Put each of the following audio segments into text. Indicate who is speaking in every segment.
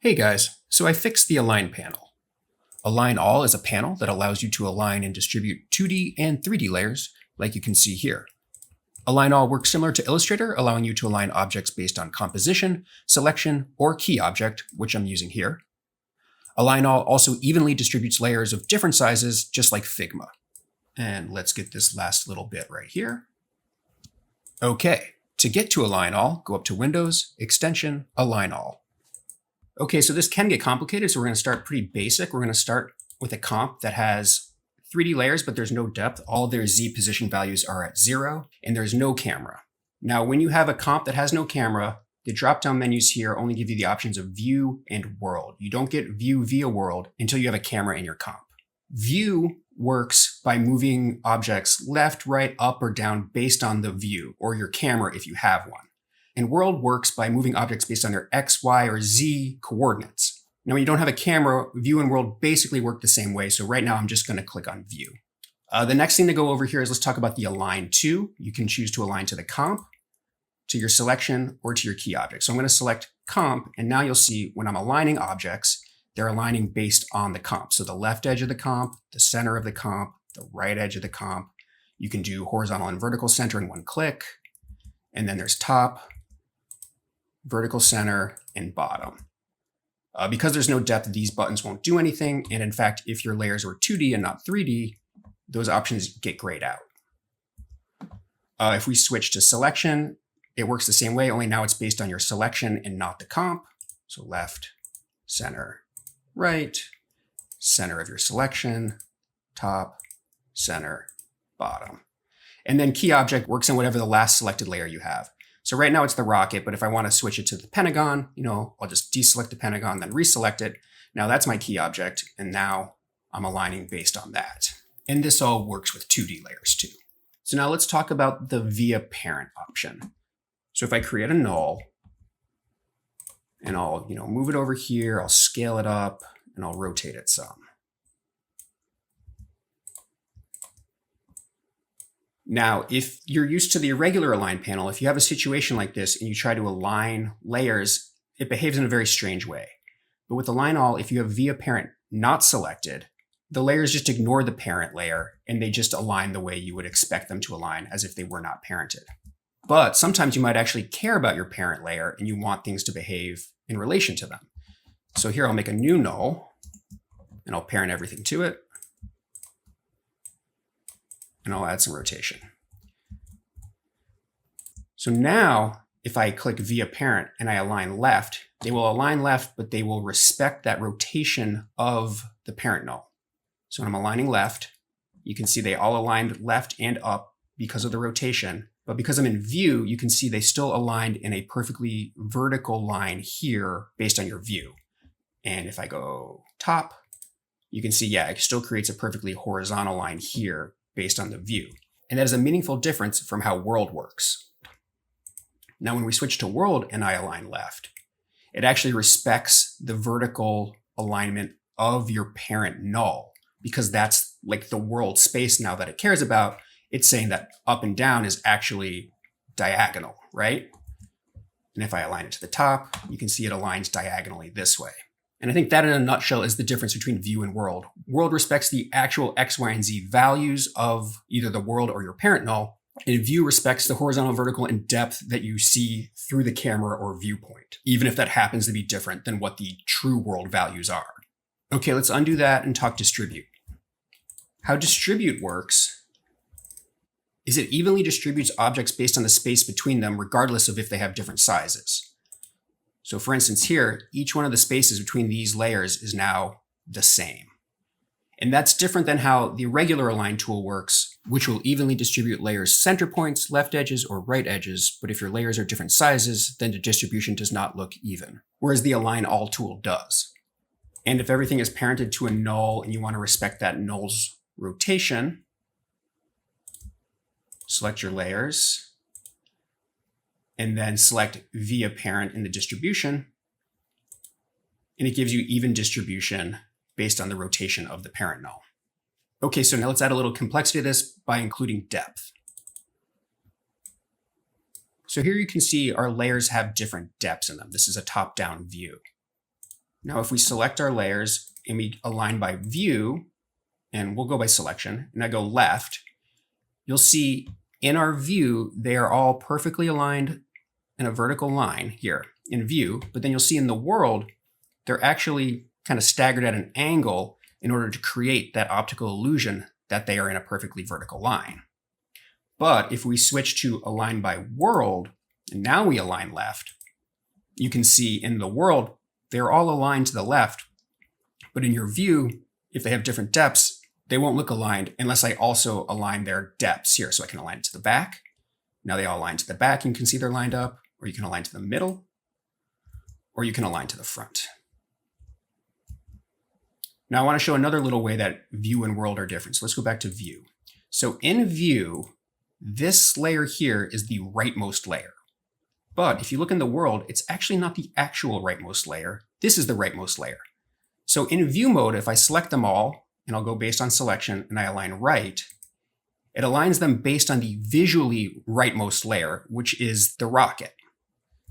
Speaker 1: Hey guys, so I fixed the Align panel. AlignAll is a panel that allows you to align and distribute 2D and 3D layers, like you can see here. AlignAll works similar to Illustrator, allowing you to align objects based on composition, selection, or key object, which I'm using here. AlignAll also evenly distributes layers of different sizes, just like Figma. And let's get this last little bit right here. Okay, to get to AlignAll, go up to Windows, Extension, AlignAll. Okay, so this can get complicated, so we're going to start pretty basic. We're going to start with a comp that has 3D layers, but there's no depth. All their Z position values are at 0, and there's no camera. Now, when you have a comp that has no camera, the drop-down menus here only give you the options of View and World. You don't get View via World until you have a camera in your comp. View works by moving objects left, right, up, or down based on the view, or your camera if you have one. And World works by moving objects based on their X, Y, or Z coordinates. Now, when you don't have a camera, View and World basically work the same way. So right now, I'm just going to click on View. The next thing to go over here is let's talk about the Align To. You can choose to align to the comp, to your selection, or to your key object. So I'm going to select comp, and now you'll see when I'm aligning objects, they're aligning based on the comp. So the left edge of the comp, the center of the comp, the right edge of the comp. You can do horizontal and vertical center in one click. And then there's top, vertical center, and bottom. Because there's no depth, these buttons won't do anything. And in fact, if your layers were 2D and not 3D, those options get grayed out. If we switch to selection, it works the same way, only now it's based on your selection and not the comp. So left, center, right, center of your selection, top, center, bottom. And then key object works on whatever the last selected layer you have. So right now it's the rocket, but if I want to switch it to the pentagon, I'll just deselect the pentagon, then reselect it. Now that's my key object, and now I'm aligning based on that. And this all works with 2D layers too. So now let's talk about the via parent option. So if I create a null, and I'll move it over here, I'll scale it up, and I'll rotate it some. Now, if you're used to the irregular align panel, if you have a situation like this and you try to align layers, it behaves in a very strange way. But with AlignAll, if you have via parent not selected, the layers just ignore the parent layer and they just align the way you would expect them to align as if they were not parented. But sometimes you might actually care about your parent layer and you want things to behave in relation to them. So here I'll make a new null and I'll parent everything to it. And I'll add some rotation. So now, if I click via parent and I align left, they will align left, but they will respect that rotation of the parent null. So when I'm aligning left, you can see they all aligned left and up because of the rotation. But because I'm in view, you can see they still aligned in a perfectly vertical line here based on your view. And if I go top, you can see, yeah, it still creates a perfectly horizontal line here based on the view. And that is a meaningful difference from how World works. Now, when we switch to World and I align left, it actually respects the vertical alignment of your parent null because that's like the world space now that it cares about. It's saying that up and down is actually diagonal, right? And if I align it to the top, you can see it aligns diagonally this way. And I think that in a nutshell is the difference between view and world. World respects the actual X, Y, and Z values of either the world or your parent null, and view respects the horizontal, vertical, and depth that you see through the camera or viewpoint, even if that happens to be different than what the true world values are. Okay, let's undo that and talk distribute. How distribute works is it evenly distributes objects based on the space between them, regardless of if they have different sizes. So for instance here, each one of the spaces between these layers is now the same. And that's different than how the regular align tool works, which will evenly distribute layers center points, left edges, or right edges. But if your layers are different sizes, then the distribution does not look even, whereas the AlignAll tool does. And if everything is parented to a null and you want to respect that null's rotation, select your layers, and then select via parent in the distribution, and it gives you even distribution based on the rotation of the parent null. Okay, so now let's add a little complexity to this by including depth. So here you can see our layers have different depths in them. This is a top-down view. Now, if we select our layers and we align by view, and we'll go by selection, and I go left, you'll see in our view, they are all perfectly aligned in a vertical line here in view, but then you'll see in the world, they're actually kind of staggered at an angle in order to create that optical illusion that they are in a perfectly vertical line. But if we switch to align by world, and now we align left, you can see in the world, they're all aligned to the left, but in your view, if they have different depths, they won't look aligned unless I also align their depths here. So I can align it to the back. Now they all align to the back, and you can see they're lined up, or you can align to the middle, or you can align to the front. Now I want to show another little way that view and world are different. So let's go back to view. So in view, this layer here is the rightmost layer. But if you look in the world, it's actually not the actual rightmost layer. This is the rightmost layer. So in view mode, if I select them all, and I'll go based on selection, and I align right, it aligns them based on the visually rightmost layer, which is the rocket.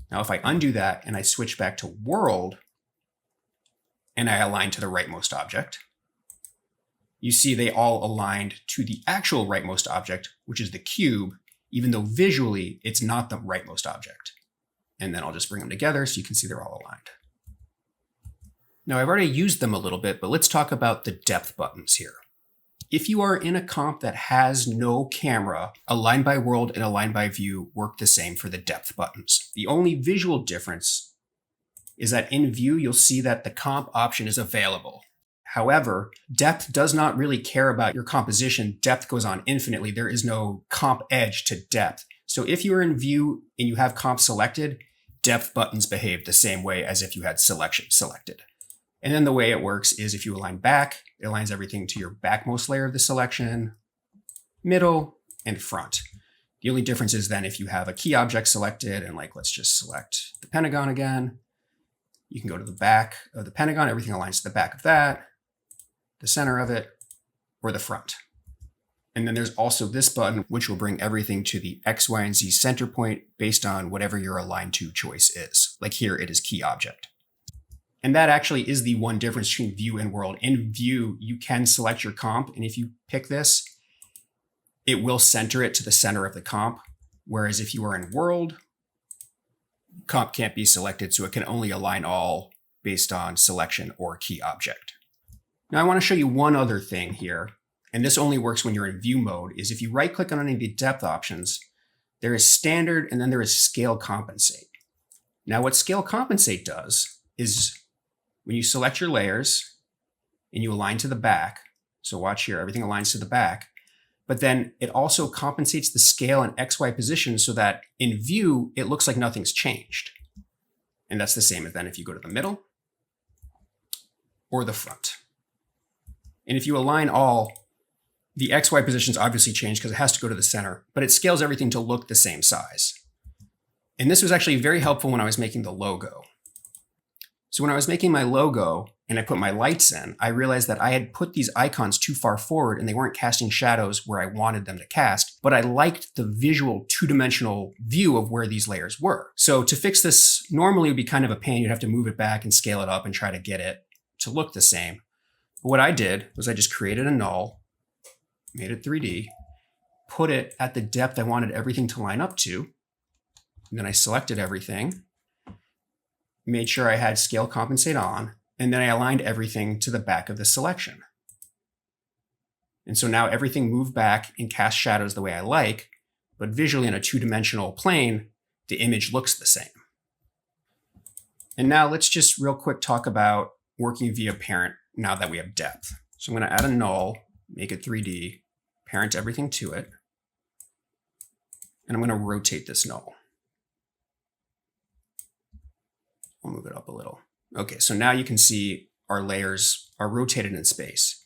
Speaker 1: Now, if I undo that and I switch back to world, and I align to the rightmost object, you see they all aligned to the actual rightmost object, which is the cube, even though visually it's not the rightmost object. And then I'll just bring them together so you can see they're all aligned. Now, I've already used them a little bit, but let's talk about the depth buttons here. If you are in a comp that has no camera, align by world and align by view work the same for the depth buttons. The only visual difference is that in view, you'll see that the comp option is available. However, depth does not really care about your composition. Depth goes on infinitely. There is no comp edge to depth. So if you're in view and you have comp selected, depth buttons behave the same way as if you had selection selected. And then the way it works is if you align back, it aligns everything to your backmost layer of the selection, middle, and front. The only difference is then if you have a key object selected, and like, let's just select the pentagon again, you can go to the back of the pentagon, everything aligns to the back of that, the center of it, or the front. And then there's also this button, which will bring everything to the X, Y, and Z center point based on whatever your align to choice is. Like here, it is key object. And that actually is the one difference between view and world. In view, you can select your comp, and if you pick this, it will center it to the center of the comp. Whereas if you are in world, comp can't be selected, so it can only align all based on selection or key object. Now I want to show you one other thing here, and this only works when you're in view mode, is if you right click on any of the depth options, there is standard and then there is scale compensate. Now what scale compensate does is when you select your layers and you align to the back, so watch here, everything aligns to the back, but then it also compensates the scale and XY position so that in view, it looks like nothing's changed. And that's the same as then if you go to the middle or the front. And if you align all, the XY positions obviously change because it has to go to the center, but it scales everything to look the same size. And this was actually very helpful when I was making the logo. So when I was making my logo and I put my lights in, I realized that I had put these icons too far forward and they weren't casting shadows where I wanted them to cast, but I liked the visual two-dimensional view of where these layers were. So to fix this, normally it would be kind of a pain. You'd have to move it back and scale it up and try to get it to look the same. But what I did was I just created a null, made it 3D, put it at the depth I wanted everything to line up to, and then I selected everything, made sure I had scale compensate on, and then I aligned everything to the back of the selection. And so now everything moved back and cast shadows the way I like, but visually in a two-dimensional plane, the image looks the same. And now let's just real quick talk about working via parent now that we have depth. So I'm going to add a null, make it 3D, parent everything to it, and I'm going to rotate this null. I'll move it up a little. Okay, so now you can see our layers are rotated in space.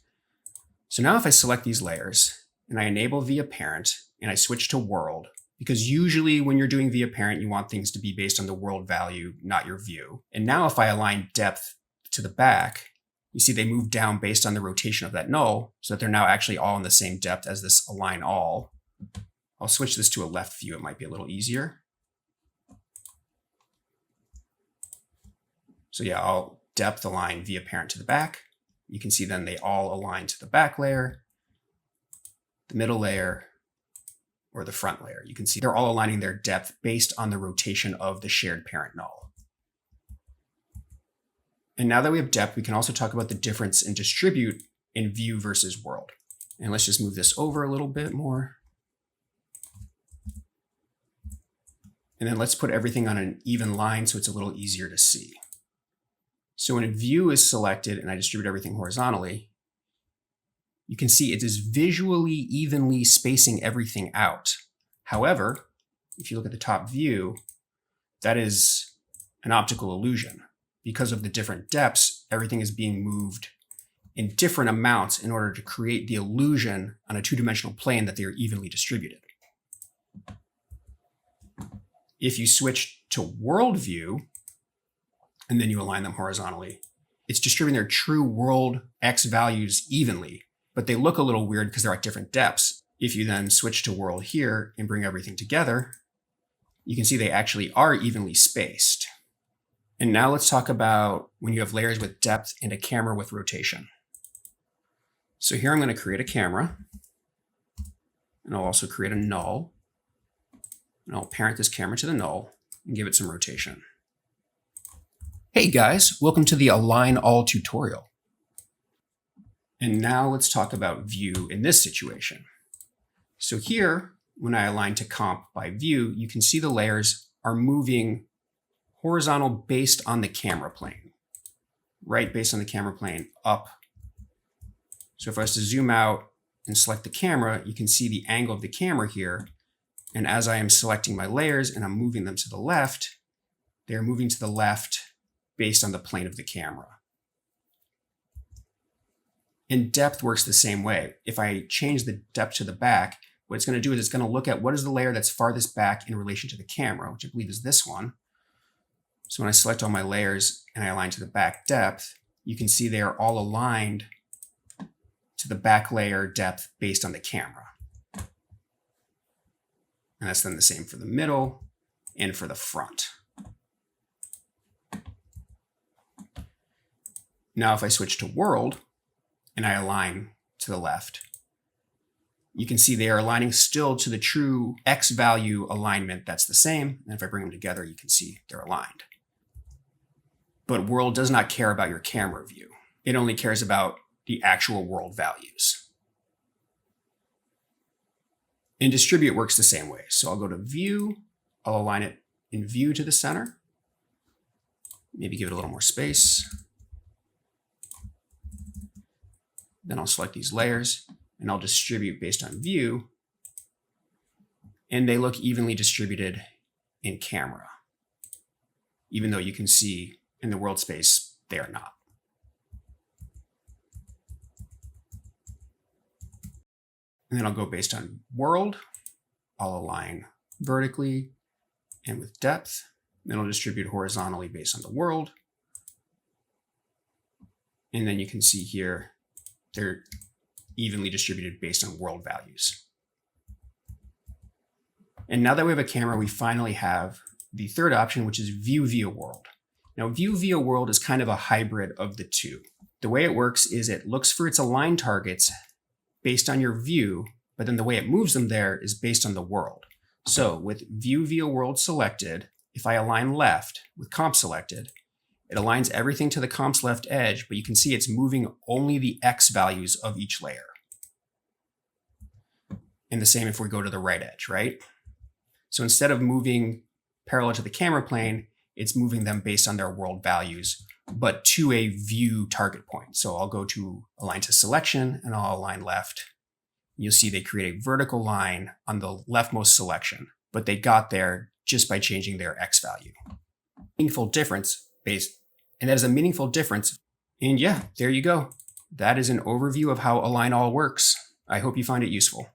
Speaker 1: So now if I select these layers and I enable via parent and I switch to world, because usually when you're doing via parent, you want things to be based on the world value, not your view. And now if I align depth to the back, you see they move down based on the rotation of that null so that they're now actually all in the same depth as this align all. I'll switch this to a left view. It might be a little easier. So yeah, I'll depth align via parent to the back. You can see then they all align to the back layer, the middle layer, or the front layer. You can see they're all aligning their depth based on the rotation of the shared parent null. And now that we have depth, we can also talk about the difference in distribute in view versus world. And let's just move this over a little bit more. And then let's put everything on an even line so it's a little easier to see. So when a view is selected and I distribute everything horizontally, you can see it is visually evenly spacing everything out. However, if you look at the top view, that is an optical illusion. Because of the different depths, everything is being moved in different amounts in order to create the illusion on a two-dimensional plane that they are evenly distributed. If you switch to world view, and then you align them horizontally, it's distributing their true world X values evenly, but they look a little weird because they're at different depths. If you then switch to world here and bring everything together, you can see they actually are evenly spaced. And now let's talk about when you have layers with depth and a camera with rotation. So here I'm going to create a camera, and I'll also create a null, and I'll parent this camera to the null and give it some rotation. Hey guys, welcome to the AlignAll tutorial. And now let's talk about view in this situation. So here, when I align to comp by view, you can see the layers are moving horizontal based on the camera plane, right based on the camera plane, up. So if I was to zoom out and select the camera, you can see the angle of the camera here. And as I am selecting my layers and I'm moving them to the left, they're moving to the left based on the plane of the camera. And depth works the same way. If I change the depth to the back, what it's going to do is it's going to look at what is the layer that's farthest back in relation to the camera, which I believe is this one. So when I select all my layers and I align to the back depth, you can see they are all aligned to the back layer depth based on the camera. And that's then the same for the middle and for the front. Now, if I switch to world and I align to the left, you can see they are aligning still to the true X value alignment that's the same. And if I bring them together, you can see they're aligned. But world does not care about your camera view. It only cares about the actual world values. And distribute works the same way. So I'll go to view, I'll align it in view to the center, maybe give it a little more space. Then I'll select these layers and I'll distribute based on view, and they look evenly distributed in camera, even though you can see in the world space, they are not. And then I'll go based on world. I'll align vertically and with depth. Then I'll distribute horizontally based on the world. And then you can see here, they're evenly distributed based on world values. And now that we have a camera, we finally have the third option, which is view via world. Now, view via world is kind of a hybrid of the two. The way it works is it looks for its aligned targets based on your view, but then the way it moves them there is based on the world. So with view via world selected, if I align left with comp selected, it aligns everything to the comp's left edge, but you can see it's moving only the X values of each layer. And the same if we go to the right edge, right? So instead of moving parallel to the camera plane, it's moving them based on their world values, but to a view target point. So I'll go to align to selection and I'll align left. You'll see they create a vertical line on the leftmost selection, but they got there just by changing their X value. Meaningful difference and that is a meaningful difference. And yeah, there you go. That is an overview of how AlignAll works. I hope you find it useful.